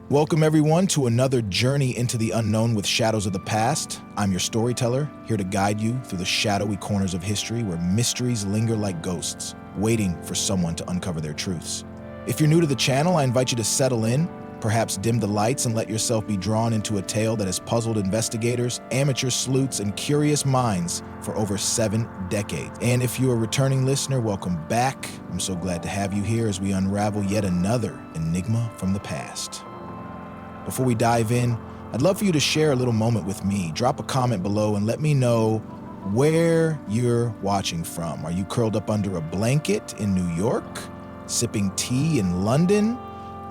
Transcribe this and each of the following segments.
Welcome everyone to another journey into the unknown with Shadows of the Past. I'm your storyteller, here to guide you through the shadowy corners of history where mysteries linger like ghosts, waiting for someone to uncover their truths. If you're new to the channel, I invite you to settle in, perhaps dim the lights and let yourself be drawn into a tale that has puzzled investigators, amateur sleuths, and curious minds for over 7 decades. And if you're a returning listener, welcome back. I'm so glad to have you here as we unravel yet another enigma from the past. Before we dive in, I'd love for you to share a little moment with me. Drop a comment below and let me know where you're watching from. Are you curled up under a blanket in New York, sipping tea in London,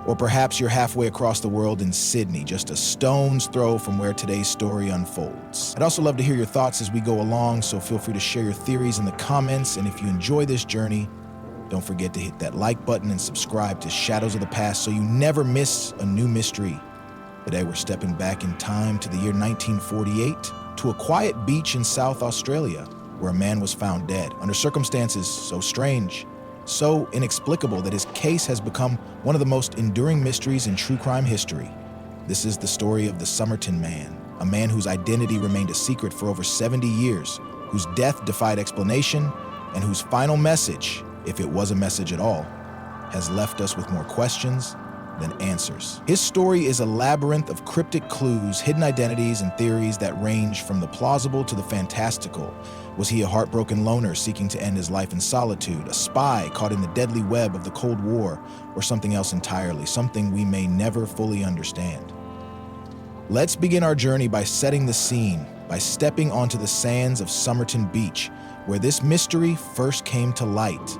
or perhaps you're halfway across the world in Sydney, just a stone's throw from where today's story unfolds? I'd also love to hear your thoughts as we go along, so feel free to share your theories in the comments. And if you enjoy this journey, don't forget to hit that like button and subscribe to Shadows of the Past so you never miss a new mystery. Today we're stepping back in time to the year 1948 to a quiet beach in South Australia where a man was found dead under circumstances so strange, so inexplicable that his case has become one of the most enduring mysteries in true crime history. This is the story of the Somerton man, a man whose identity remained a secret for over 70 years, whose death defied explanation, and whose final message, if it was a message at all, has left us with more questions than answers. His story is a labyrinth of cryptic clues, hidden identities, and theories that range from the plausible to the fantastical. Was he a heartbroken loner seeking to end his life in solitude, a spy caught in the deadly web of the Cold War, or something else entirely, something we may never fully understand? Let's begin our journey by setting the scene, by stepping onto the sands of Somerton Beach, where this mystery first came to light.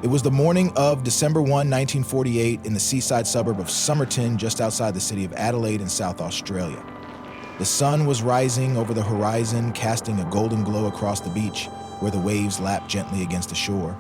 It was the morning of December 1, 1948, in the seaside suburb of Somerton, just outside the city of Adelaide in South Australia. The sun was rising over the horizon, casting a golden glow across the beach, where the waves lapped gently against the shore.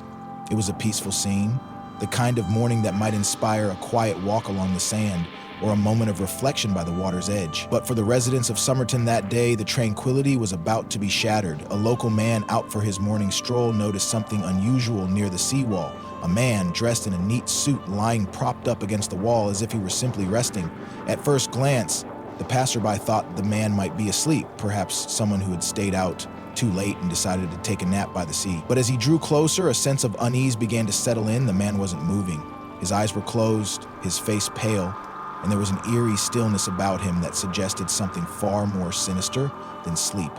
It was a peaceful scene, the kind of morning that might inspire a quiet walk along the sand, or a moment of reflection by the water's edge. But for the residents of Somerton that day, the tranquility was about to be shattered. A local man out for his morning stroll noticed something unusual near the seawall. A man dressed in a neat suit lying propped up against the wall as if he were simply resting. At first glance, the passerby thought the man might be asleep, perhaps someone who had stayed out too late and decided to take a nap by the sea. But as he drew closer, a sense of unease began to settle in. The man wasn't moving. His eyes were closed, his face pale, and there was an eerie stillness about him that suggested something far more sinister than sleep.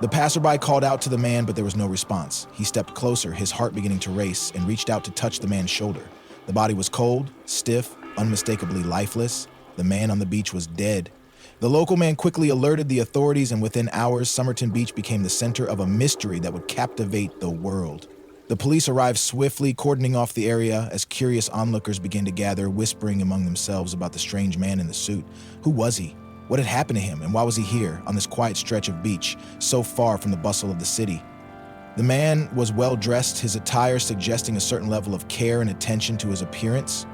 The passerby called out to the man, but there was no response. He stepped closer, his heart beginning to race, and reached out to touch the man's shoulder. The body was cold, stiff, unmistakably lifeless. The man on the beach was dead. The local man quickly alerted the authorities, and within hours, Somerton Beach became the center of a mystery that would captivate the world. The police arrived swiftly, cordoning off the area as curious onlookers began to gather, whispering among themselves about the strange man in the suit. Who was he? What had happened to him, and why was he here, on this quiet stretch of beach, so far from the bustle of the city? The man was well-dressed, his attire suggesting a certain level of care and attention to his appearance.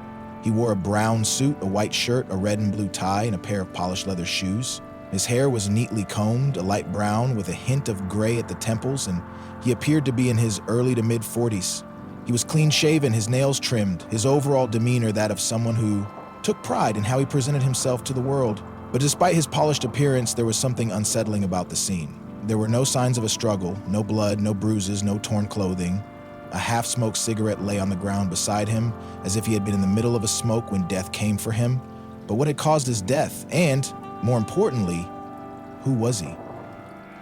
He wore a brown suit, a white shirt, a red and blue tie, and a pair of polished leather shoes. His hair was neatly combed, a light brown with a hint of gray at the temples, and he appeared to be in his early to mid-40s. He was clean-shaven, his nails trimmed, his overall demeanor that of someone who took pride in how he presented himself to the world. But despite his polished appearance, there was something unsettling about the scene. There were no signs of a struggle, no blood, no bruises, no torn clothing. A half-smoked cigarette lay on the ground beside him, as if he had been in the middle of a smoke when death came for him. But what had caused his death? And, more importantly, who was he?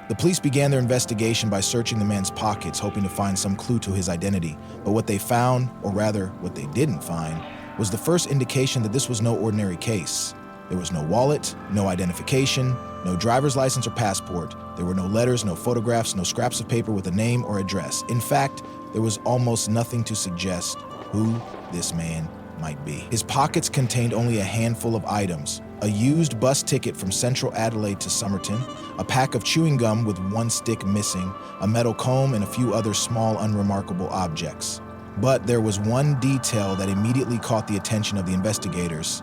The police began their investigation by searching the man's pockets, hoping to find some clue to his identity. But what they found, or rather, what they didn't find, was the first indication that this was no ordinary case. There was no wallet, no identification, no driver's license or passport. There were no letters, no photographs, no scraps of paper with a name or address. In fact, there was almost nothing to suggest who this man might be. His pockets contained only a handful of items: a used bus ticket from central Adelaide to Somerton, a pack of chewing gum with one stick missing, a metal comb, and a few other small, unremarkable objects. But there was one detail that immediately caught the attention of the investigators.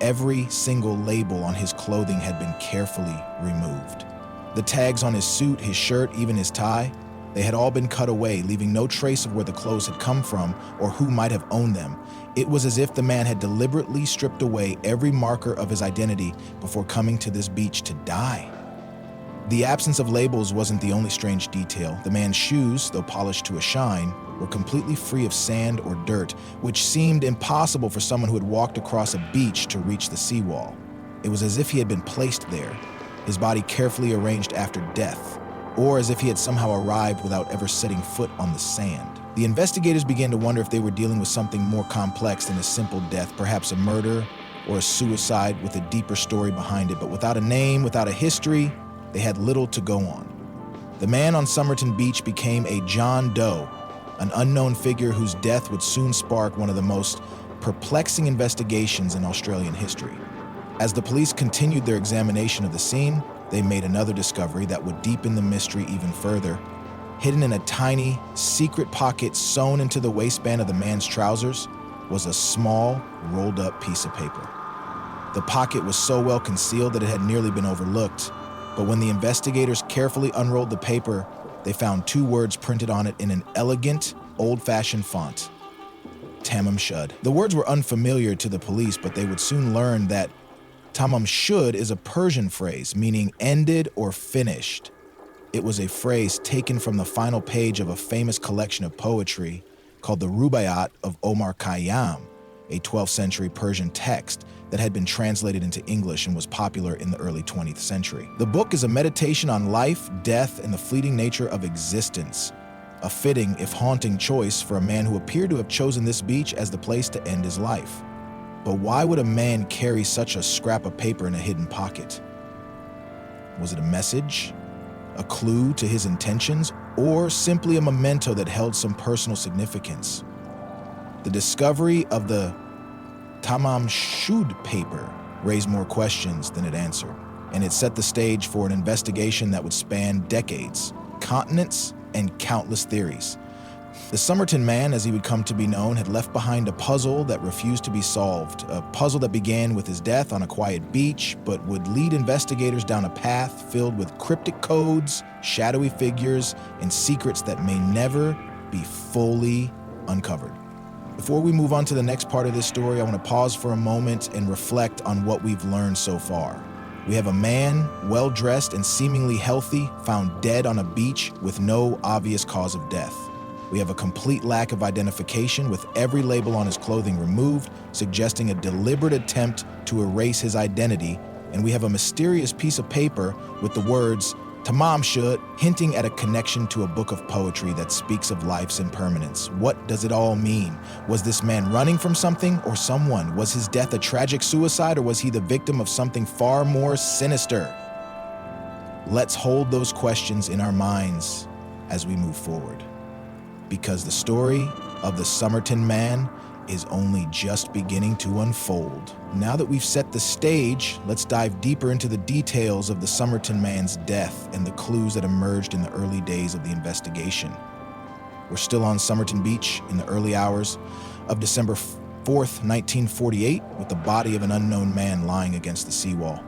Every single label on his clothing had been carefully removed. The tags on his suit, his shirt, even his tie, They had all been cut away, leaving no trace of where the clothes had come from or who might have owned them. It was as if the man had deliberately stripped away every marker of his identity before coming to this beach to die. The absence of labels wasn't the only strange detail. The man's shoes, though polished to a shine, were completely free of sand or dirt, which seemed impossible for someone who had walked across a beach to reach the seawall. It was as if he had been placed there, his body carefully arranged after death, or as if he had somehow arrived without ever setting foot on the sand. The investigators began to wonder if they were dealing with something more complex than a simple death, perhaps a murder or a suicide with a deeper story behind it. But without a name, without a history, they had little to go on. The man on Somerton Beach became a John Doe, an unknown figure whose death would soon spark one of the most perplexing investigations in Australian history. As the police continued their examination of the scene, they made another discovery that would deepen the mystery even further. Hidden in a tiny, secret pocket sewn into the waistband of the man's trousers was a small, rolled-up piece of paper. The pocket was so well concealed that it had nearly been overlooked, but when the investigators carefully unrolled the paper, they found two words printed on it in an elegant, old-fashioned font: Tamam Shud. The words were unfamiliar to the police, but they would soon learn that Tamam Shud is a Persian phrase meaning ended or finished. It was a phrase taken from the final page of a famous collection of poetry called the Rubaiyat of Omar Khayyam, a 12th century Persian text that had been translated into English and was popular in the early 20th century. The book is a meditation on life, death, and the fleeting nature of existence, a fitting, if haunting, choice for a man who appeared to have chosen this beach as the place to end his life. But why would a man carry such a scrap of paper in a hidden pocket? Was it a message, a clue to his intentions, or simply a memento that held some personal significance? The discovery of the Tamam Shud paper raised more questions than it answered, and it set the stage for an investigation that would span decades, continents, and countless theories. The Somerton man, as he would come to be known, had left behind a puzzle that refused to be solved, a puzzle that began with his death on a quiet beach, but would lead investigators down a path filled with cryptic codes, shadowy figures, and secrets that may never be fully uncovered. Before we move on to the next part of this story, I want to pause for a moment and reflect on what we've learned so far. We have a man, well-dressed and seemingly healthy, found dead on a beach with no obvious cause of death. We have a complete lack of identification, with every label on his clothing removed, suggesting a deliberate attempt to erase his identity. And we have a mysterious piece of paper with the words Tamam Shud, hinting at a connection to a book of poetry that speaks of life's impermanence. What does it all mean? Was this man running from something or someone? Was his death a tragic suicide, or was he the victim of something far more sinister? Let's hold those questions in our minds as we move forward, because the story of the Somerton man is only just beginning to unfold. Now that we've set the stage, let's dive deeper into the details of the Somerton man's death and the clues that emerged in the early days of the investigation. We're still on Somerton Beach in the early hours of December 4th, 1948, with the body of an unknown man lying against the seawall.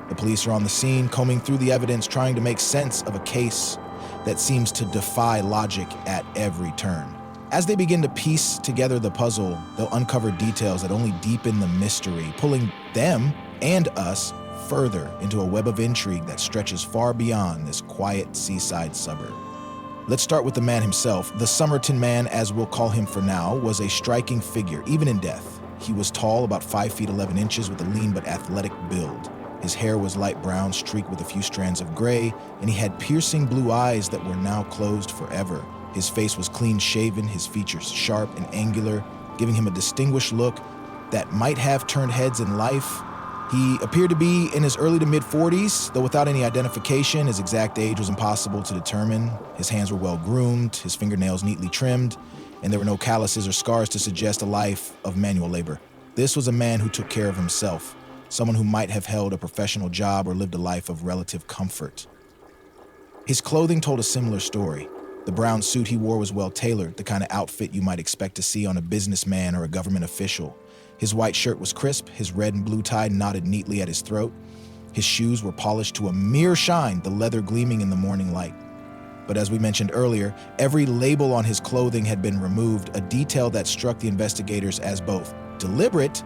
The police are on the scene, combing through the evidence, trying to make sense of a case that seems to defy logic at every turn. As they begin to piece together the puzzle, they'll uncover details that only deepen the mystery, pulling them and us further into a web of intrigue that stretches far beyond this quiet seaside suburb. Let's start with the man himself. The Somerton man, as we'll call him for now, was a striking figure, even in death. He was tall, about 5 feet 11 inches, with a lean but athletic build. His hair was light brown, streaked with a few strands of gray, and he had piercing blue eyes that were now closed forever. His face was clean-shaven, his features sharp and angular, giving him a distinguished look that might have turned heads in life. He appeared to be in his early to mid-40s, though without any identification. His exact age was impossible to determine. His hands were well-groomed, his fingernails neatly trimmed, and there were no calluses or scars to suggest a life of manual labor. This was a man who took care of himself, someone who might have held a professional job or lived a life of relative comfort. His clothing told a similar story. The brown suit he wore was well-tailored, the kind of outfit you might expect to see on a businessman or a government official. His white shirt was crisp, his red and blue tie knotted neatly at his throat. His shoes were polished to a mere shine, the leather gleaming in the morning light. But as we mentioned earlier, every label on his clothing had been removed, a detail that struck the investigators as both deliberate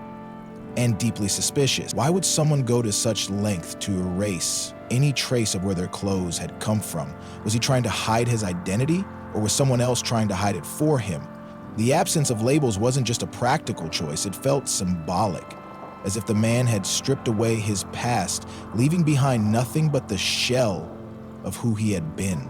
and deeply suspicious. Why would someone go to such length to erase any trace of where their clothes had come from? Was he trying to hide his identity, or was someone else trying to hide it for him? The absence of labels wasn't just a practical choice, it felt symbolic, as if the man had stripped away his past, leaving behind nothing but the shell of who he had been.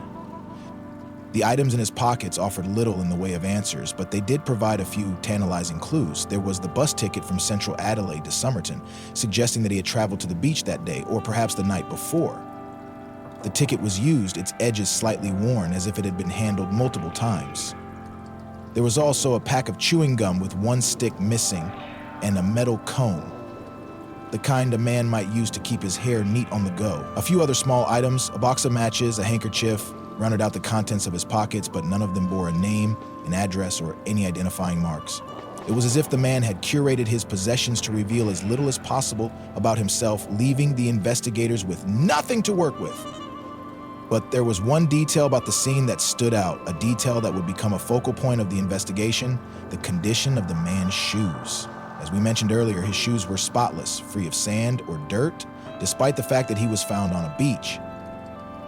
The items in his pockets offered little in the way of answers, but they did provide a few tantalizing clues. There was the bus ticket from central Adelaide to Somerton, suggesting that he had traveled to the beach that day, or perhaps the night before. The ticket was used, its edges slightly worn, as if it had been handled multiple times. There was also a pack of chewing gum with one stick missing and a metal cone, the kind a man might use to keep his hair neat on the go. A few other small items, a box of matches, a handkerchief, rounded out the contents of his pockets, but none of them bore a name, an address, or any identifying marks. It was as if the man had curated his possessions to reveal as little as possible about himself, leaving the investigators with nothing to work with. But there was one detail about the scene that stood out, a detail that would become a focal point of the investigation: the condition of the man's shoes. As we mentioned earlier, his shoes were spotless, free of sand or dirt, despite the fact that he was found on a beach.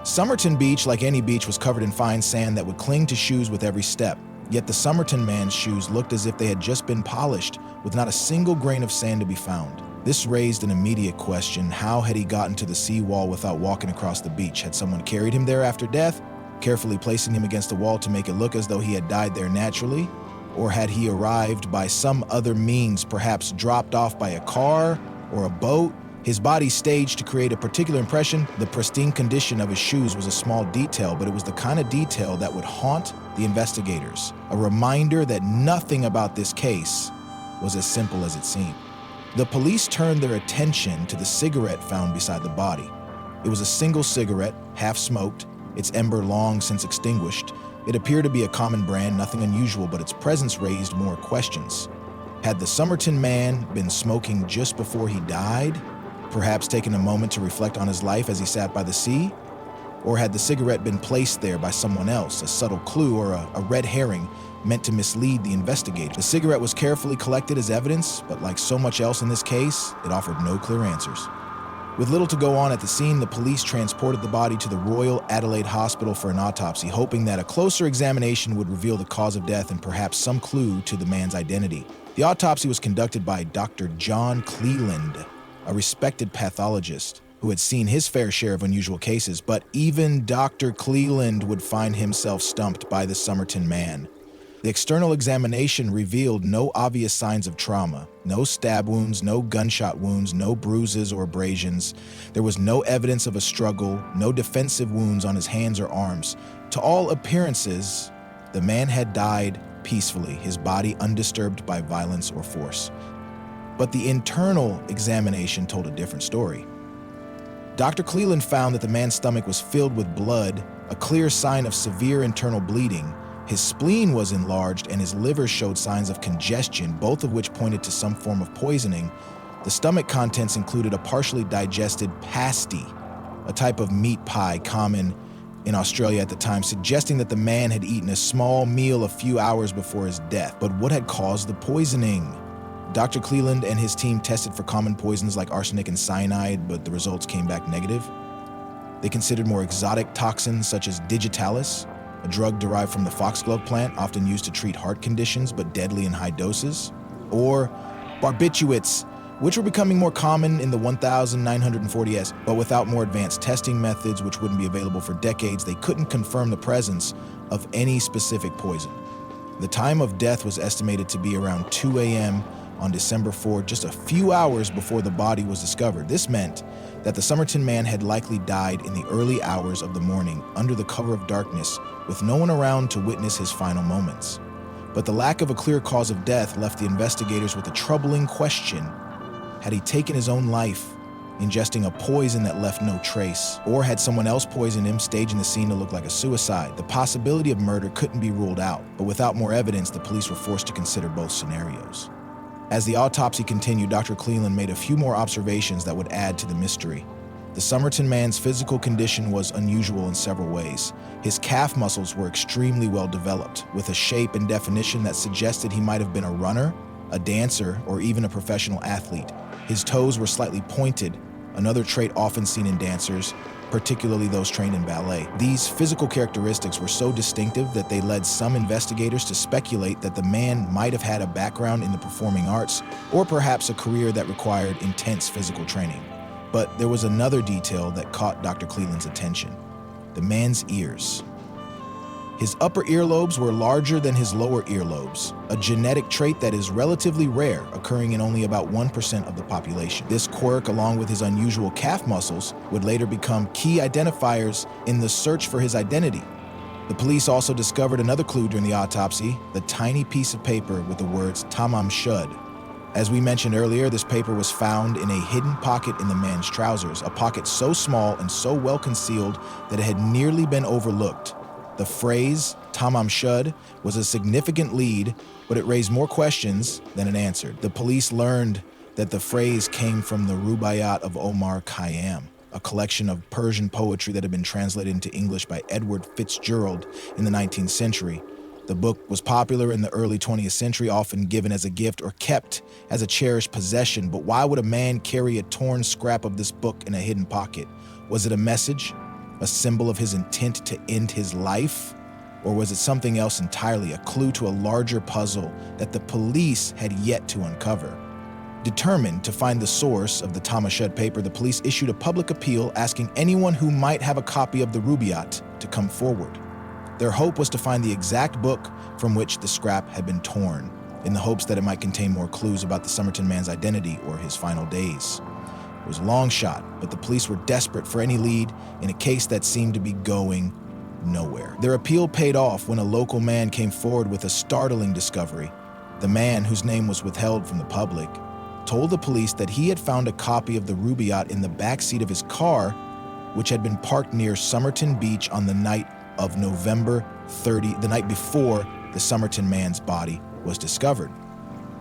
Somerton Beach, like any beach, was covered in fine sand that would cling to shoes with every step. Yet the Somerton man's shoes looked as if they had just been polished, with not a single grain of sand to be found. This raised an immediate question: how had he gotten to the seawall without walking across the beach? Had someone carried him there after death, carefully placing him against the wall to make it look as though he had died there naturally? Or had he arrived by some other means, perhaps dropped off by a car or a boat? His body staged to create a particular impression. The pristine condition of his shoes was a small detail, but it was the kind of detail that would haunt the investigators, a reminder that nothing about this case was as simple as it seemed. The police turned their attention to the cigarette found beside the body. It was a single cigarette, half smoked, its ember long since extinguished. It appeared to be a common brand, nothing unusual, but its presence raised more questions. Had the Somerton man been smoking just before he died? Perhaps taking a moment to reflect on his life as he sat by the sea? Or had the cigarette been placed there by someone else, a subtle clue or a red herring meant to mislead the investigator? The cigarette was carefully collected as evidence, but like so much else in this case, it offered no clear answers. With little to go on at the scene, the police transported the body to the Royal Adelaide Hospital for an autopsy, hoping that a closer examination would reveal the cause of death and perhaps some clue to the man's identity. The autopsy was conducted by Dr. John Cleland, a respected pathologist who had seen his fair share of unusual cases, but even Dr. Cleland would find himself stumped by the Somerton man. The external examination revealed no obvious signs of trauma, no stab wounds, no gunshot wounds, no bruises or abrasions. There was no evidence of a struggle, no defensive wounds on his hands or arms. To all appearances, the man had died peacefully, his body undisturbed by violence or force. But the internal examination told a different story. Dr. Cleland found that the man's stomach was filled with blood, a clear sign of severe internal bleeding. His spleen was enlarged and his liver showed signs of congestion, both of which pointed to some form of poisoning. The stomach contents included a partially digested pasty, a type of meat pie common in Australia at the time, suggesting that the man had eaten a small meal a few hours before his death. But what had caused the poisoning? Dr. Cleland and his team tested for common poisons like arsenic and cyanide, but the results came back negative. They considered more exotic toxins such as digitalis, a drug derived from the foxglove plant, often used to treat heart conditions but deadly in high doses, or barbiturates, which were becoming more common in the 1940s, but without more advanced testing methods, which wouldn't be available for decades, they couldn't confirm the presence of any specific poison. The time of death was estimated to be around 2 a.m. on December 4, just a few hours before the body was discovered. This meant that the Somerton man had likely died in the early hours of the morning under the cover of darkness, with no one around to witness his final moments. But the lack of a clear cause of death left the investigators with a troubling question. Had he taken his own life, ingesting a poison that left no trace? Or had someone else poisoned him, staging the scene to look like a suicide? The possibility of murder couldn't be ruled out, but without more evidence, the police were forced to consider both scenarios. As the autopsy continued, Dr. Cleland made a few more observations that would add to the mystery. The Somerton man's physical condition was unusual in several ways. His calf muscles were extremely well developed, with a shape and definition that suggested he might have been a runner, a dancer, or even a professional athlete. His toes were slightly pointed, another trait often seen in dancers, particularly those trained in ballet. These physical characteristics were so distinctive that they led some investigators to speculate that the man might have had a background in the performing arts, or perhaps a career that required intense physical training. But there was another detail that caught Dr. Cleland's attention: the man's ears. His upper earlobes were larger than his lower earlobes, a genetic trait that is relatively rare, occurring in only about 1% of the population. This quirk, along with his unusual calf muscles, would later become key identifiers in the search for his identity. The police also discovered another clue during the autopsy: the tiny piece of paper with the words "Tamam Shud." As we mentioned earlier, this paper was found in a hidden pocket in the man's trousers, a pocket so small and so well concealed that it had nearly been overlooked. The phrase "Tamam Shud" was a significant lead, but it raised more questions than it answered. The police learned that the phrase came from the Rubaiyat of Omar Khayyam, a collection of Persian poetry that had been translated into English by Edward Fitzgerald in the 19th century. The book was popular in the early 20th century, often given as a gift or kept as a cherished possession. But why would a man carry a torn scrap of this book in a hidden pocket? Was it a message? A symbol of his intent to end his life? Or was it something else entirely, a clue to a larger puzzle that the police had yet to uncover? Determined to find the source of the Tamam Shud paper, the police issued a public appeal asking anyone who might have a copy of the Rubaiyat to come forward. Their hope was to find the exact book from which the scrap had been torn, in the hopes that it might contain more clues about the Somerton man's identity or his final days. It was a long shot, but the police were desperate for any lead in a case that seemed to be going nowhere. Their appeal paid off when a local man came forward with a startling discovery. The man, whose name was withheld from the public, told the police that he had found a copy of the Rubaiyat in the backseat of his car, which had been parked near Somerton Beach on the night of November 30, the night before the Somerton man's body was discovered.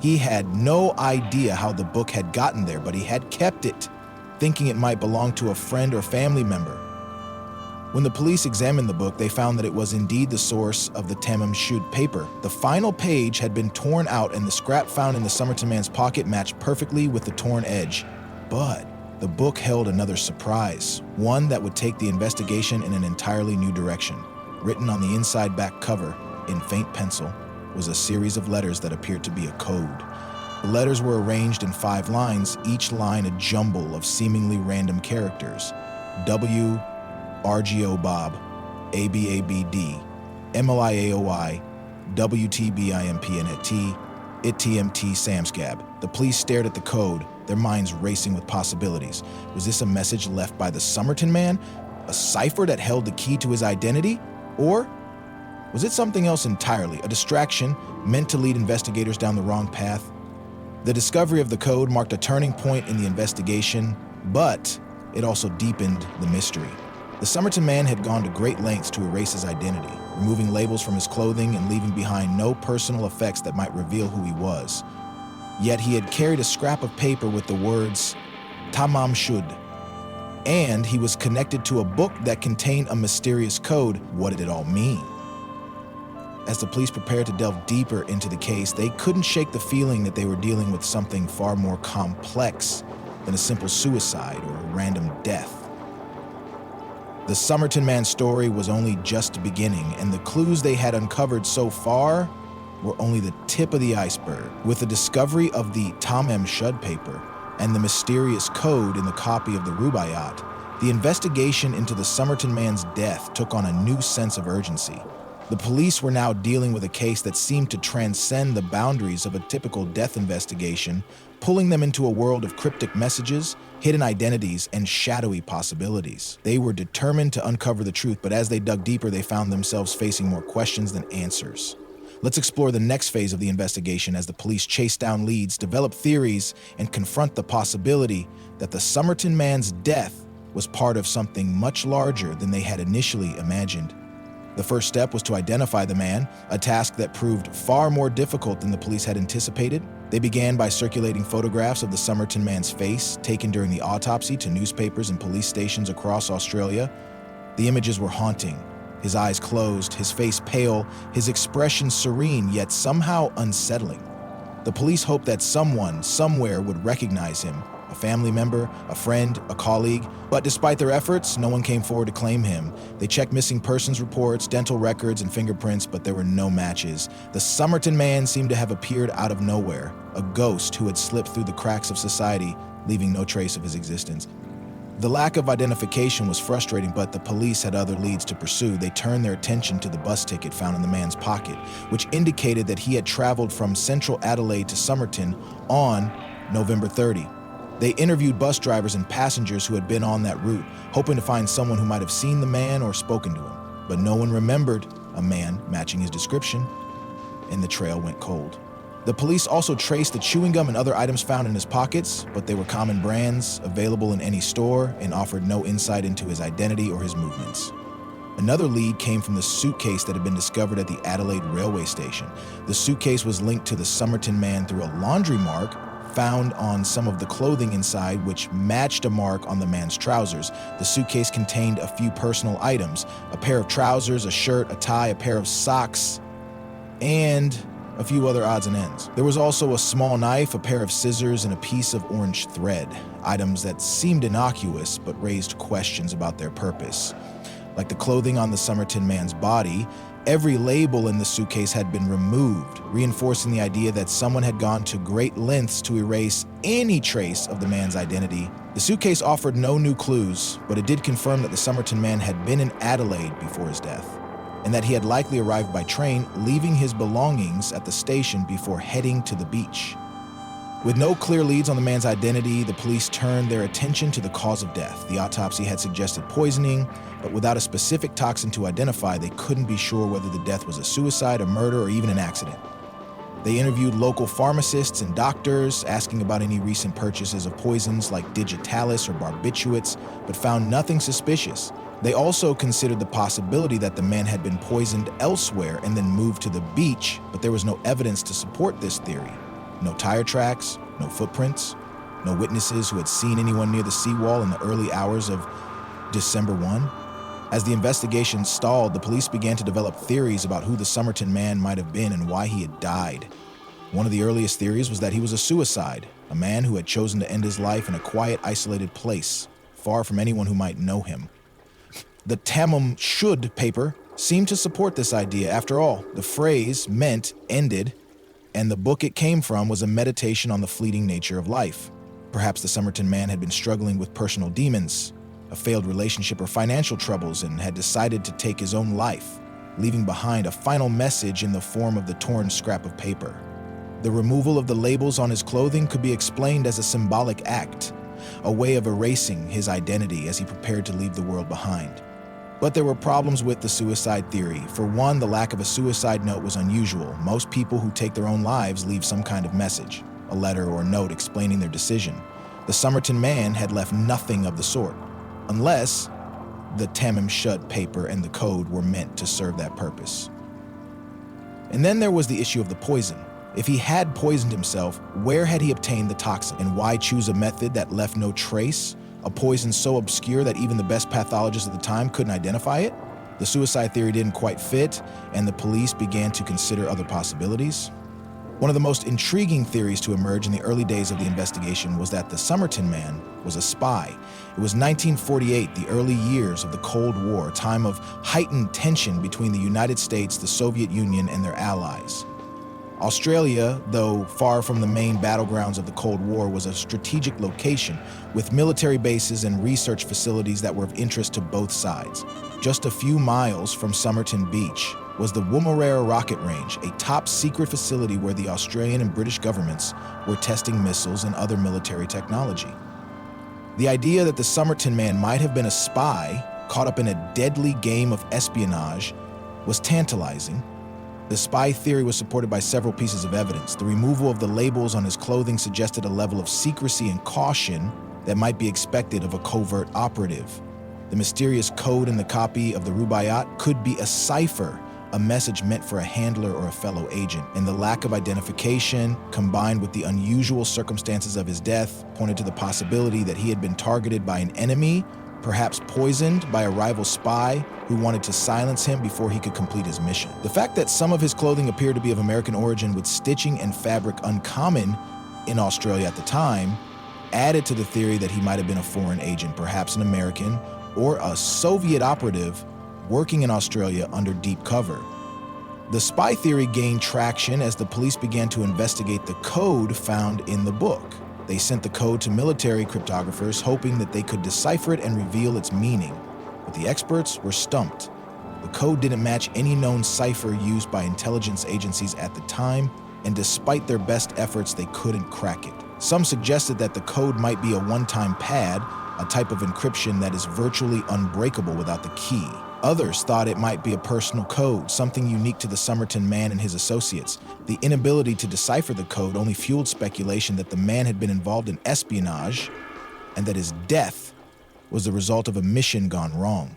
He had no idea how the book had gotten there, but he had kept it, thinking it might belong to a friend or family member. When the police examined the book, they found that it was indeed the source of the Tamam Shud paper. The final page had been torn out, and the scrap found in the Somerton man's pocket matched perfectly with the torn edge. But the book held another surprise, one that would take the investigation in an entirely new direction. Written on the inside back cover, in faint pencil, was a series of letters that appeared to be a code. The letters were arranged in 5 lines, each line a jumble of seemingly random characters: W, RGO Bob, ABABD, MLIAOI, WTBIMPNT, ITMT Samscab. The police stared at the code, their minds racing with possibilities. Was this a message left by the Somerton man? A cipher that held the key to his identity? Or was it something else entirely, a distraction meant to lead investigators down the wrong path? The discovery of the code marked a turning point in the investigation, but it also deepened the mystery. The Somerton man had gone to great lengths to erase his identity, removing labels from his clothing and leaving behind no personal effects that might reveal who he was. Yet he had carried a scrap of paper with the words Tamam Shud, and he was connected to a book that contained a mysterious code. What did it all mean? As the police prepared to delve deeper into the case, they couldn't shake the feeling that they were dealing with something far more complex than a simple suicide or a random death. The Somerton man's story was only just beginning, and the clues they had uncovered so far were only the tip of the iceberg. With the discovery of the Tamam Shud paper and the mysterious code in the copy of the Rubaiyat, the investigation into the Somerton man's death took on a new sense of urgency. The police were now dealing with a case that seemed to transcend the boundaries of a typical death investigation, pulling them into a world of cryptic messages, hidden identities, and shadowy possibilities. They were determined to uncover the truth, but as they dug deeper, they found themselves facing more questions than answers. Let's explore the next phase of the investigation as the police chase down leads, develop theories, and confront the possibility that the Somerton man's death was part of something much larger than they had initially imagined. The first step was to identify the man, a task that proved far more difficult than the police had anticipated. They began by circulating photographs of the Somerton man's face, taken during the autopsy, to newspapers and police stations across Australia. The images were haunting. His eyes closed, his face pale, his expression serene, yet somehow unsettling. The police hoped that someone, somewhere, would recognize him, a family member, a friend, a colleague. But despite their efforts, no one came forward to claim him. They checked missing persons reports, dental records, and fingerprints, but there were no matches. The Somerton man seemed to have appeared out of nowhere, a ghost who had slipped through the cracks of society, leaving no trace of his existence. The lack of identification was frustrating, but the police had other leads to pursue. They turned their attention to the bus ticket found in the man's pocket, which indicated that he had traveled from central Adelaide to Somerton on November 30. They interviewed bus drivers and passengers who had been on that route, hoping to find someone who might have seen the man or spoken to him. But no one remembered a man matching his description, and the trail went cold. The police also traced the chewing gum and other items found in his pockets, but they were common brands, available in any store, and offered no insight into his identity or his movements. Another lead came from the suitcase that had been discovered at the Adelaide railway station. The suitcase was linked to the Somerton man through a laundry mark found on some of the clothing inside, which matched a mark on the man's trousers. The suitcase contained a few personal items: a pair of trousers, a shirt, a tie, a pair of socks, and a few other odds and ends. There was also a small knife, a pair of scissors, and a piece of orange thread, items that seemed innocuous but raised questions about their purpose. Like the clothing on the Somerton man's body, every label in the suitcase had been removed, reinforcing the idea that someone had gone to great lengths to erase any trace of the man's identity. The suitcase offered no new clues, but it did confirm that the Somerton man had been in Adelaide before his death, and that he had likely arrived by train, leaving his belongings at the station before heading to the beach. With no clear leads on the man's identity, the police turned their attention to the cause of death. The autopsy had suggested poisoning, but without a specific toxin to identify, they couldn't be sure whether the death was a suicide, a murder, or even an accident. They interviewed local pharmacists and doctors, asking about any recent purchases of poisons like digitalis or barbiturates, but found nothing suspicious. They also considered the possibility that the man had been poisoned elsewhere and then moved to the beach, but there was no evidence to support this theory. No tire tracks, no footprints, no witnesses who had seen anyone near the seawall in the early hours of December 1. As the investigation stalled, the police began to develop theories about who the Somerton man might have been and why he had died. One of the earliest theories was that he was a suicide, a man who had chosen to end his life in a quiet, isolated place, far from anyone who might know him. The Tamam Shud paper seemed to support this idea. After all, the phrase meant ended, and the book it came from was a meditation on the fleeting nature of life. Perhaps the Somerton man had been struggling with personal demons, a failed relationship, or financial troubles, and had decided to take his own life, leaving behind a final message in the form of the torn scrap of paper. The removal of the labels on his clothing could be explained as a symbolic act, a way of erasing his identity as he prepared to leave the world behind. But there were problems with the suicide theory. For one, the lack of a suicide note was unusual. Most people who take their own lives leave some kind of message, a letter or note explaining their decision. The Somerton man had left nothing of the sort, unless the Tamam Shud paper and the code were meant to serve that purpose. And then there was the issue of the poison. If he had poisoned himself, where had he obtained the toxin, and why choose a method that left no trace? A poison so obscure that even the best pathologists at the time couldn't identify it? The suicide theory didn't quite fit, and the police began to consider other possibilities. One of the most intriguing theories to emerge in the early days of the investigation was that the Somerton man was a spy. It was 1948, the early years of the Cold War, a time of heightened tension between the United States, the Soviet Union, and their allies. Australia, though far from the main battlegrounds of the Cold War, was a strategic location with military bases and research facilities that were of interest to both sides. Just a few miles from Somerton Beach was the Woomera Rocket Range, a top-secret facility where the Australian and British governments were testing missiles and other military technology. The idea that the Somerton man might have been a spy caught up in a deadly game of espionage was tantalizing. The spy theory was supported by several pieces of evidence. The removal of the labels on his clothing suggested a level of secrecy and caution that might be expected of a covert operative. The mysterious code in the copy of the Rubaiyat could be a cipher a message meant for a handler or a fellow agent. And the lack of identification, combined with the unusual circumstances of his death, pointed to the possibility that he had been targeted by an enemy, perhaps poisoned by a rival spy who wanted to silence him before he could complete his mission. The fact that some of his clothing appeared to be of American origin with stitching and fabric uncommon in Australia at the time added to the theory that he might have been a foreign agent, perhaps an American or a Soviet operative working in Australia under deep cover. The spy theory gained traction as the police began to investigate the code found in the book. They sent the code to military cryptographers, hoping that they could decipher it and reveal its meaning. But the experts were stumped. The code didn't match any known cipher used by intelligence agencies at the time, and despite their best efforts, they couldn't crack it. Some suggested that the code might be a one-time pad, a type of encryption that is virtually unbreakable without the key. Others thought it might be a personal code, something unique to the Somerton man and his associates. The inability to decipher the code only fueled speculation that the man had been involved in espionage and that his death was the result of a mission gone wrong.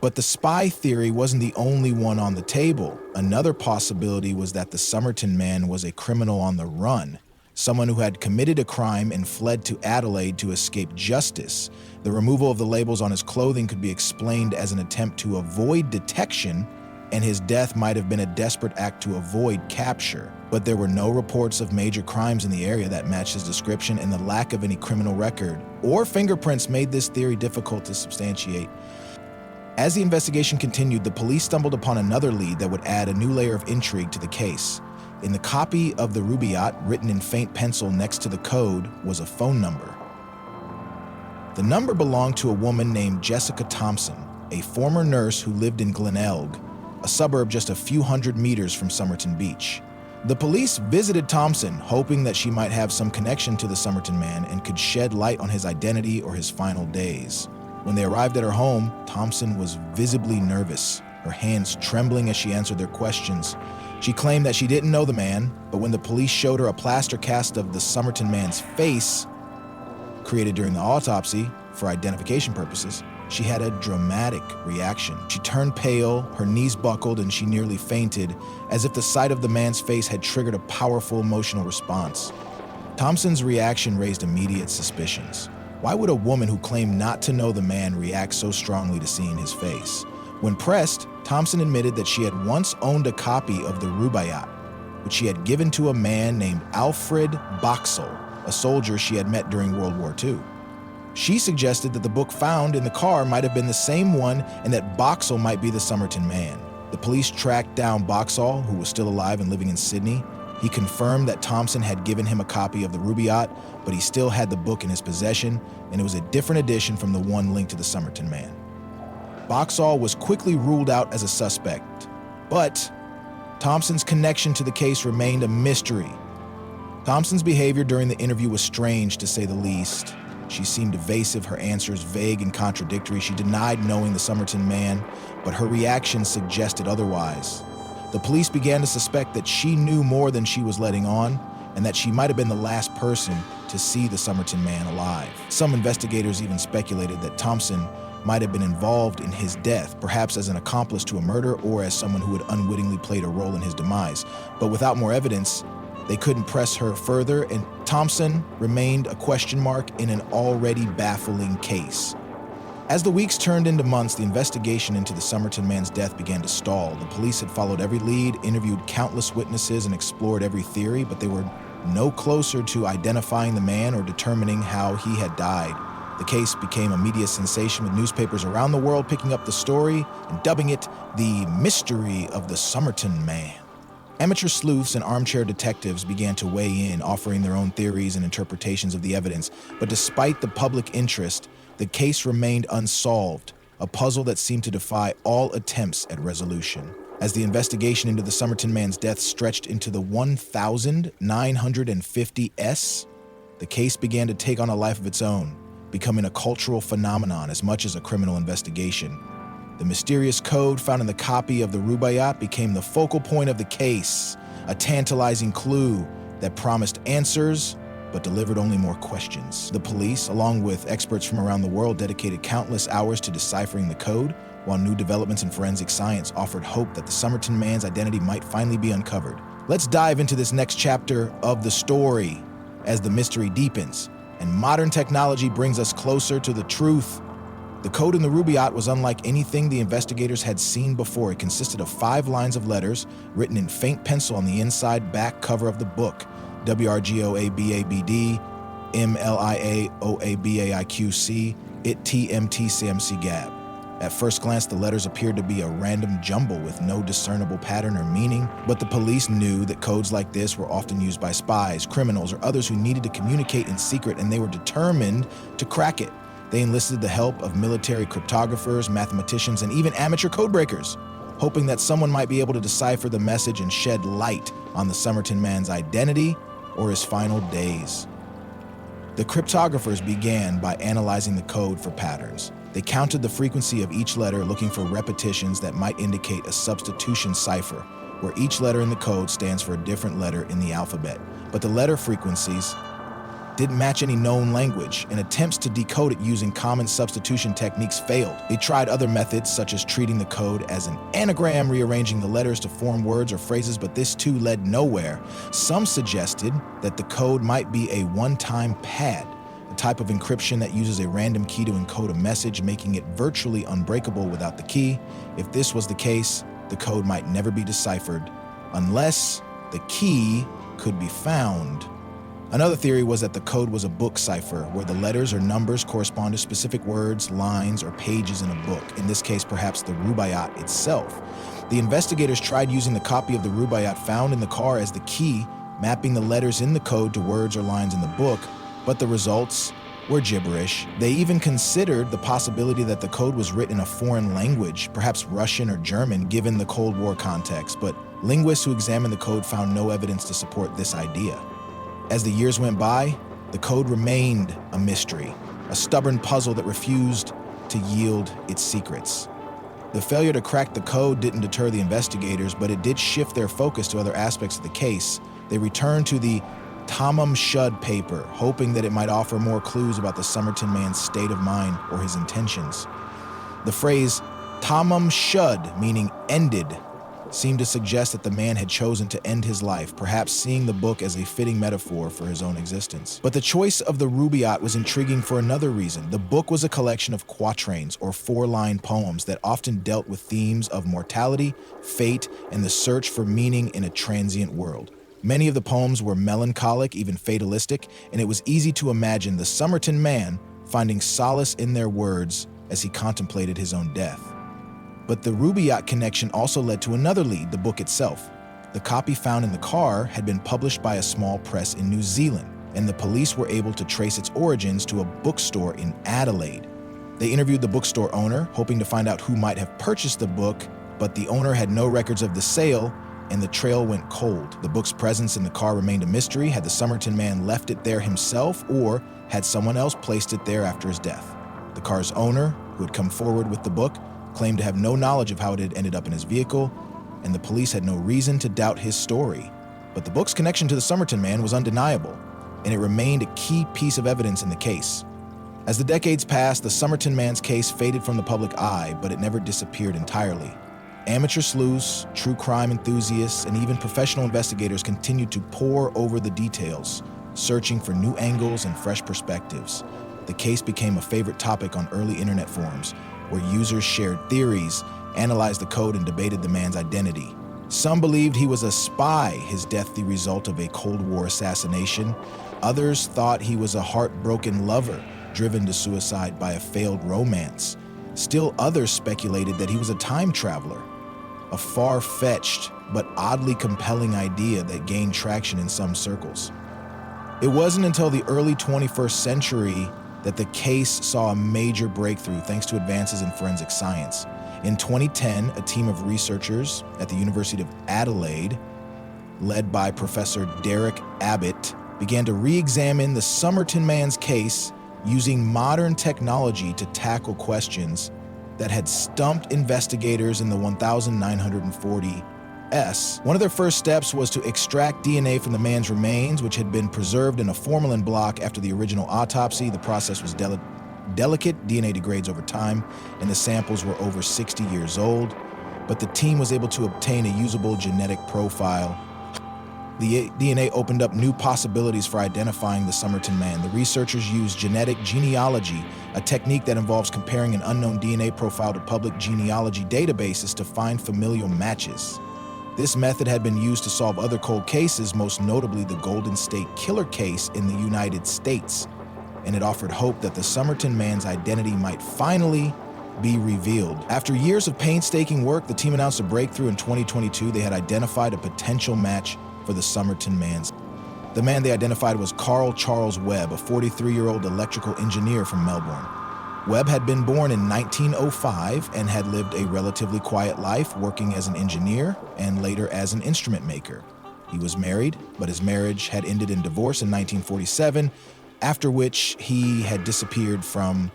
But the spy theory wasn't the only one on the table. Another possibility was that the Somerton man was a criminal on the run, someone who had committed a crime and fled to Adelaide to escape justice. The removal of the labels on his clothing could be explained as an attempt to avoid detection, and his death might have been a desperate act to avoid capture. But there were no reports of major crimes in the area that matched his description, and the lack of any criminal record or fingerprints made this theory difficult to substantiate. As the investigation continued, the police stumbled upon another lead that would add a new layer of intrigue to the case. In the copy of the Rubaiyat, written in faint pencil next to the code, was a phone number. The number belonged to a woman named Jessica Thompson, a former nurse who lived in Glenelg, a suburb just a few hundred meters from Somerton Beach. The police visited Thompson, hoping that she might have some connection to the Somerton man and could shed light on his identity or his final days. When they arrived at her home, Thompson was visibly nervous, her hands trembling as she answered their questions. She claimed that she didn't know the man, but when the police showed her a plaster cast of the Somerton man's face, created during the autopsy for identification purposes, she had a dramatic reaction. She turned pale, her knees buckled, and she nearly fainted, as if the sight of the man's face had triggered a powerful emotional response. Thompson's reaction raised immediate suspicions. Why would a woman who claimed not to know the man react so strongly to seeing his face? When pressed, Thompson admitted that she had once owned a copy of the Rubaiyat, which she had given to a man named Alfred Boxall, a soldier she had met during World War II. She suggested that the book found in the car might have been the same one and that Boxall might be the Somerton man. The police tracked down Boxall, who was still alive and living in Sydney. He confirmed that Thompson had given him a copy of the Rubaiyat, but he still had the book in his possession, and it was a different edition from the one linked to the Somerton man. Boxall was quickly ruled out as a suspect, but Thompson's connection to the case remained a mystery. Thompson's behavior during the interview was strange, to say the least. She seemed evasive, her answers vague and contradictory. She denied knowing the Somerton man, but her reactions suggested otherwise. The police began to suspect that she knew more than she was letting on, and that she might have been the last person to see the Somerton man alive. Some investigators even speculated that Thompson might have been involved in his death, perhaps as an accomplice to a murder or as someone who had unwittingly played a role in his demise. But without more evidence, they couldn't press her further, and Thompson remained a question mark in an already baffling case. As the weeks turned into months, the investigation into the Somerton man's death began to stall. The police had followed every lead, interviewed countless witnesses, and explored every theory, but they were no closer to identifying the man or determining how he had died. The case became a media sensation, with newspapers around the world picking up the story and dubbing it the mystery of the Somerton man. Amateur sleuths and armchair detectives began to weigh in, offering their own theories and interpretations of the evidence. But despite the public interest, the case remained unsolved, a puzzle that seemed to defy all attempts at resolution. As the investigation into the Somerton man's death stretched into the 1950s, the case began to take on a life of its own, becoming a cultural phenomenon as much as a criminal investigation. The mysterious code found in the copy of the Rubaiyat became the focal point of the case, a tantalizing clue that promised answers but delivered only more questions. The police, along with experts from around the world, dedicated countless hours to deciphering the code, while new developments in forensic science offered hope that the Somerton man's identity might finally be uncovered. Let's dive into this next chapter of the story as the mystery deepens and modern technology brings us closer to the truth. The code in the Rubaiyat was unlike anything the investigators had seen before. It consisted of 5 lines of letters written in faint pencil on the inside back cover of the book. WRGOABABD, MLIAOABAIQC, ITMTCMC Gab. At first glance, the letters appeared to be a random jumble with no discernible pattern or meaning, but the police knew that codes like this were often used by spies, criminals, or others who needed to communicate in secret, and they were determined to crack it. They enlisted the help of military cryptographers, mathematicians, and even amateur codebreakers, hoping that someone might be able to decipher the message and shed light on the Somerton man's identity or his final days. The cryptographers began by analyzing the code for patterns. They counted the frequency of each letter, looking for repetitions that might indicate a substitution cipher, where each letter in the code stands for a different letter in the alphabet. But the letter frequencies didn't match any known language, and attempts to decode it using common substitution techniques failed. They tried other methods, such as treating the code as an anagram, rearranging the letters to form words or phrases, but this too led nowhere. Some suggested that the code might be a one-time pad, a type of encryption that uses a random key to encode a message, making it virtually unbreakable without the key. If this was the case, the code might never be deciphered, unless the key could be found. Another theory was that the code was a book cipher, where the letters or numbers correspond to specific words, lines, or pages in a book, in this case perhaps the Rubaiyat itself. The investigators tried using the copy of the Rubaiyat found in the car as the key, mapping the letters in the code to words or lines in the book, but the results were gibberish. They even considered the possibility that the code was written in a foreign language, perhaps Russian or German, given the Cold War context, but linguists who examined the code found no evidence to support this idea. As the years went by, the code remained a mystery, a stubborn puzzle that refused to yield its secrets. The failure to crack the code didn't deter the investigators, but it did shift their focus to other aspects of the case. They returned to the Tamam Shud paper, hoping that it might offer more clues about the Somerton man's state of mind or his intentions. The phrase Tamam Shud, meaning ended, seemed to suggest that the man had chosen to end his life, perhaps seeing the book as a fitting metaphor for his own existence. But the choice of the Rubaiyat was intriguing for another reason. The book was a collection of quatrains, or 4-line poems that often dealt with themes of mortality, fate, and the search for meaning in a transient world. Many of the poems were melancholic, even fatalistic, and it was easy to imagine the Somerton man finding solace in their words as he contemplated his own death. But the Rubaiyat connection also led to another lead, the book itself. The copy found in the car had been published by a small press in New Zealand, and the police were able to trace its origins to a bookstore in Adelaide. They interviewed the bookstore owner, hoping to find out who might have purchased the book, but the owner had no records of the sale, and the trail went cold. The book's presence in the car remained a mystery. Had the Somerton man left it there himself, or had someone else placed it there after his death? The car's owner, who had come forward with the book, claimed to have no knowledge of how it had ended up in his vehicle, and the police had no reason to doubt his story. But the book's connection to the Somerton man was undeniable, and it remained a key piece of evidence in the case. As the decades passed, the Somerton man's case faded from the public eye, but it never disappeared entirely. Amateur sleuths, true crime enthusiasts, and even professional investigators continued to pore over the details, searching for new angles and fresh perspectives. The case became a favorite topic on early internet forums, where users shared theories, analyzed the code, and debated the man's identity. Some believed he was a spy, his death the result of a Cold War assassination. Others thought he was a heartbroken lover, driven to suicide by a failed romance. Still others speculated that he was a time traveler, a far-fetched but oddly compelling idea that gained traction in some circles. It wasn't until the early 21st century that the case saw a major breakthrough thanks to advances in forensic science. In 2010, a team of researchers at the University of Adelaide, led by Professor Derek Abbott, began to re-examine the Somerton man's case using modern technology to tackle questions that had stumped investigators in the 1940s. One of their first steps was to extract DNA from the man's remains, which had been preserved in a formalin block after the original autopsy. The process was Delicate, DNA degrades over time, and the samples were over 60 years old, but the team was able to obtain a usable genetic profile. The DNA opened up new possibilities for identifying the Somerton man. The researchers used genetic genealogy, a technique that involves comparing an unknown DNA profile to public genealogy databases to find familial matches. This method had been used to solve other cold cases, most notably the Golden State Killer case in the United States, and it offered hope that the Somerton man's identity might finally be revealed. After years of painstaking work, the team announced a breakthrough in 2022. They had identified a potential match for the Somerton man. The man they identified was Carl Charles Webb, a 43-year-old electrical engineer from Melbourne. Webb had been born in 1905 and had lived a relatively quiet life, working as an engineer and later as an instrument maker. He was married, but his marriage had ended in divorce in 1947, after which he had disappeared from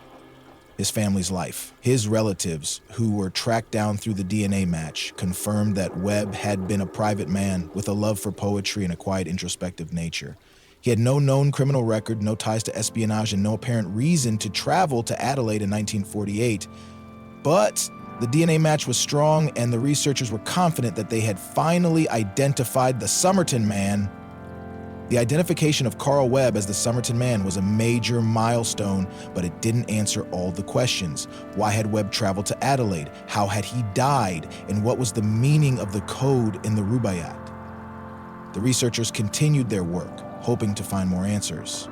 his family's life. His relatives, who were tracked down through the DNA match, confirmed that Webb had been a private man with a love for poetry and a quiet, introspective nature. He had no known criminal record, no ties to espionage, and no apparent reason to travel to Adelaide in 1948. But the DNA match was strong, and the researchers were confident that they had finally identified the Somerton man. The identification of Carl Webb as the Somerton man was a major milestone, but it didn't answer all the questions. Why had Webb traveled to Adelaide? How had he died? And what was the meaning of the code in the Rubaiyat? The researchers continued their work, hoping to find more answers.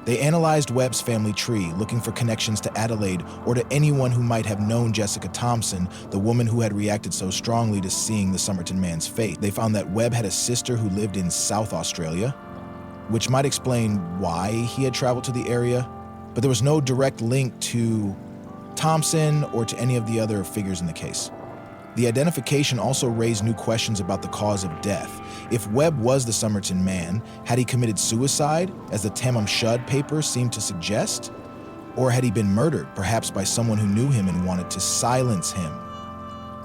They analyzed Webb's family tree, looking for connections to Adelaide or to anyone who might have known Jessica Thompson, the woman who had reacted so strongly to seeing the Somerton man's fate. They found that Webb had a sister who lived in South Australia, which might explain why he had traveled to the area, but there was no direct link to Thompson or to any of the other figures in the case. The identification also raised new questions about the cause of death. If Webb was the Somerton man, had he committed suicide, as the Tamam Shud papers seemed to suggest? Or had he been murdered, perhaps by someone who knew him and wanted to silence him?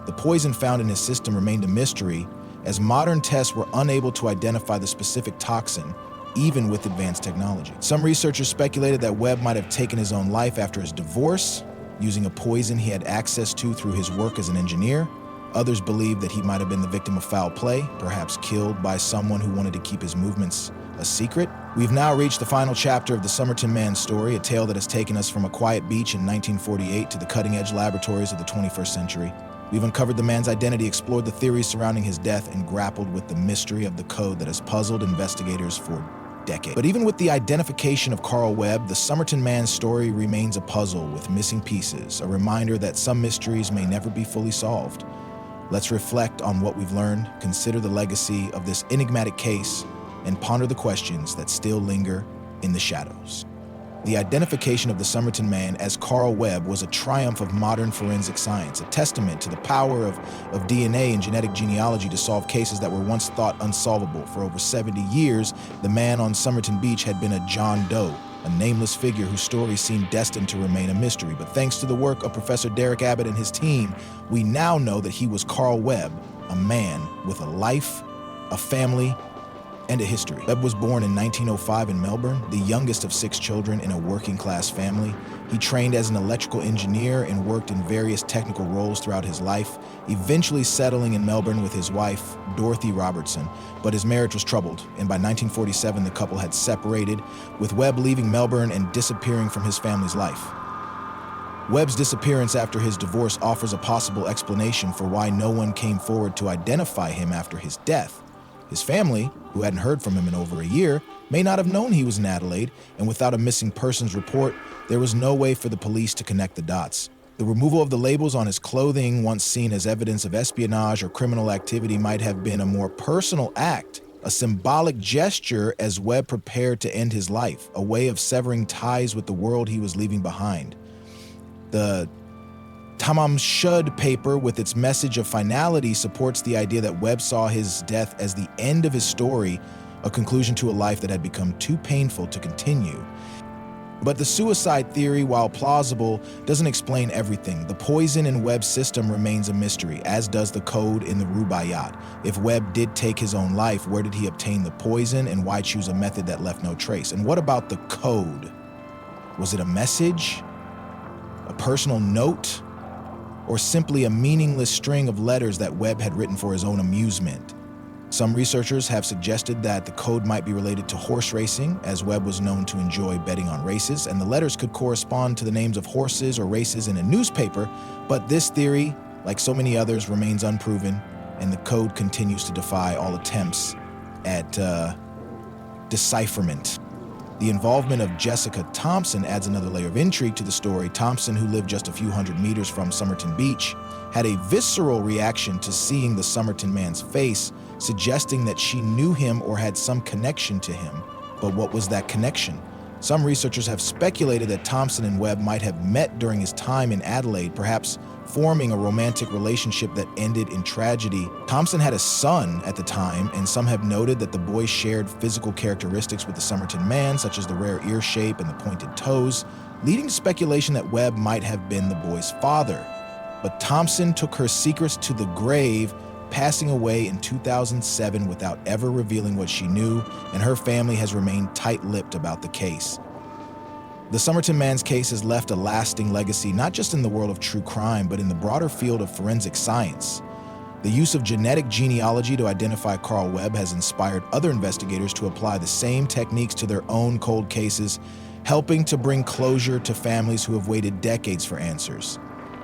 The poison found in his system remained a mystery, as modern tests were unable to identify the specific toxin, even with advanced technology. Some researchers speculated that Webb might have taken his own life after his divorce, using a poison he had access to through his work as an engineer. Others believed that he might have been the victim of foul play, perhaps killed by someone who wanted to keep his movements a secret. We've now reached the final chapter of the Somerton man's story, a tale that has taken us from a quiet beach in 1948 to the cutting-edge laboratories of the 21st century. We've uncovered the man's identity, explored the theories surrounding his death, and grappled with the mystery of the code that has puzzled investigators for decades. But even with the identification of Carl Webb, the Somerton man's story remains a puzzle with missing pieces, a reminder that some mysteries may never be fully solved. Let's reflect on what we've learned, consider the legacy of this enigmatic case, and ponder the questions that still linger in the shadows. The identification of the Somerton man as Carl Webb was a triumph of modern forensic science, a testament to the power of DNA and genetic genealogy to solve cases that were once thought unsolvable. For over 70 years, the man on Somerton Beach had been a John Doe, a nameless figure whose story seemed destined to remain a mystery. But thanks to the work of Professor Derek Abbott and his team, we now know that he was Carl Webb, a man with a life, a family, and a history. Webb was born in 1905 in Melbourne, the youngest of 6 children in a working-class family. He trained as an electrical engineer and worked in various technical roles throughout his life, eventually settling in Melbourne with his wife, Dorothy Robertson. But his marriage was troubled, and by 1947 the couple had separated, with Webb leaving Melbourne and disappearing from his family's life. Webb's disappearance after his divorce offers a possible explanation for why no one came forward to identify him after his death. His family, who hadn't heard from him in over a year, may not have known he was in Adelaide, and without a missing persons report, there was no way for the police to connect the dots. The removal of the labels on his clothing, once seen as evidence of espionage or criminal activity, might have been a more personal act, a symbolic gesture as Webb prepared to end his life, a way of severing ties with the world he was leaving behind. The Tamam Shud paper, with its message of finality, supports the idea that Webb saw his death as the end of his story, a conclusion to a life that had become too painful to continue. But the suicide theory, while plausible, doesn't explain everything. The poison in Webb's system remains a mystery, as does the code in the Rubaiyat. If Webb did take his own life, where did he obtain the poison, and why choose a method that left no trace? And what about the code? Was it a message? a personal note, or simply a meaningless string of letters that Webb had written for his own amusement. Some researchers have suggested that the code might be related to horse racing, as Webb was known to enjoy betting on races, and the letters could correspond to the names of horses or races in a newspaper, but this theory, like so many others, remains unproven, and the code continues to defy all attempts at decipherment. The involvement of Jessica Thompson adds another layer of intrigue to the story. Thompson, who lived just a few hundred meters from Somerton Beach, had a visceral reaction to seeing the Somerton man's face, suggesting that she knew him or had some connection to him. But what was that connection? Some researchers have speculated that Thompson and Webb might have met during his time in Adelaide, perhaps forming a romantic relationship that ended in tragedy. Thompson had a son at the time, and some have noted that the boy shared physical characteristics with the Somerton man, such as the rare ear shape and the pointed toes, leading to speculation that Webb might have been the boy's father. But Thompson took her secrets to the grave, passing away in 2007 without ever revealing what she knew, and her family has remained tight-lipped about the case. The Somerton man's case has left a lasting legacy, not just in the world of true crime, but in the broader field of forensic science. The use of genetic genealogy to identify Carl Webb has inspired other investigators to apply the same techniques to their own cold cases, helping to bring closure to families who have waited decades for answers.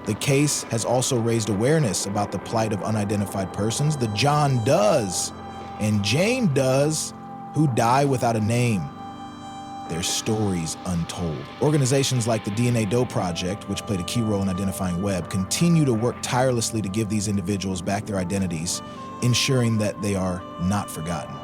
The case has also raised awareness about the plight of unidentified persons, the John Does and Jane Does, who die without a name. Their stories untold. Organizations like the Doe Project, which played a key role in identifying Webb, continue to work tirelessly to give these individuals back their identities, ensuring that they are not forgotten.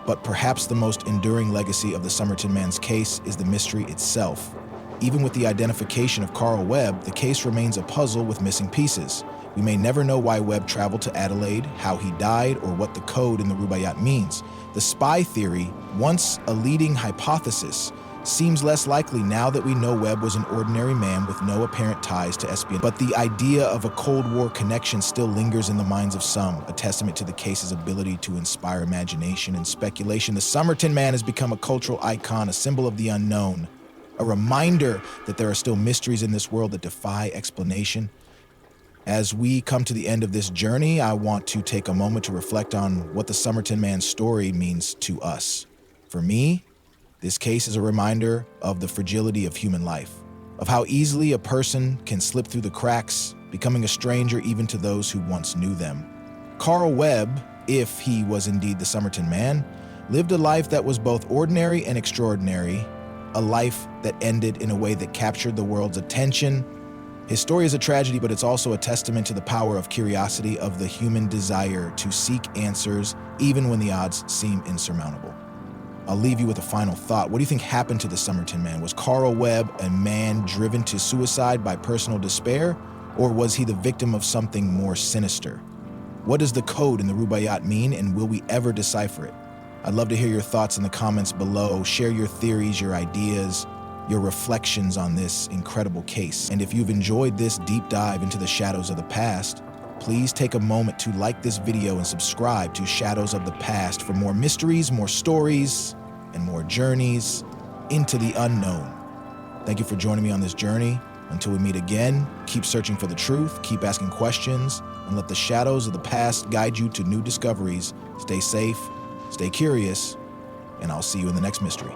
But perhaps the most enduring legacy of the Somerton man's case is the mystery itself. Even with the identification of Carl Webb, the case remains a puzzle with missing pieces. We may never know why Webb traveled to Adelaide, how he died, or what the code in the Rubaiyat means. The spy theory, once a leading hypothesis, seems less likely now that we know Webb was an ordinary man with no apparent ties to espionage. But the idea of a Cold War connection still lingers in the minds of some, a testament to the case's ability to inspire imagination and speculation. The Somerton man has become a cultural icon, a symbol of the unknown, a reminder that there are still mysteries in this world that defy explanation. As we come to the end of this journey, I want to take a moment to reflect on what the Somerton man's story means to us. For me, this case is a reminder of the fragility of human life, of how easily a person can slip through the cracks, becoming a stranger even to those who once knew them. Carl Webb, if he was indeed the Somerton man, lived a life that was both ordinary and extraordinary, a life that ended in a way that captured the world's attention. His story is a tragedy, but it's also a testament to the power of curiosity, of the human desire to seek answers, even when the odds seem insurmountable. I'll leave you with a final thought. What do you think happened to the Somerton man? Was Carl Webb a man driven to suicide by personal despair, or was he the victim of something more sinister? What does the code in the Rubaiyat mean, and will we ever decipher it? I'd love to hear your thoughts in the comments below. Share your theories, your ideas, your reflections on this incredible case. And if you've enjoyed this deep dive into the shadows of the past, please take a moment to like this video and subscribe to Shadows of the Past for more mysteries, more stories, and more journeys into the unknown. Thank you for joining me on this journey. Until we meet again, keep searching for the truth, keep asking questions, and let the shadows of the past guide you to new discoveries. Stay safe, stay curious, and I'll see you in the next mystery.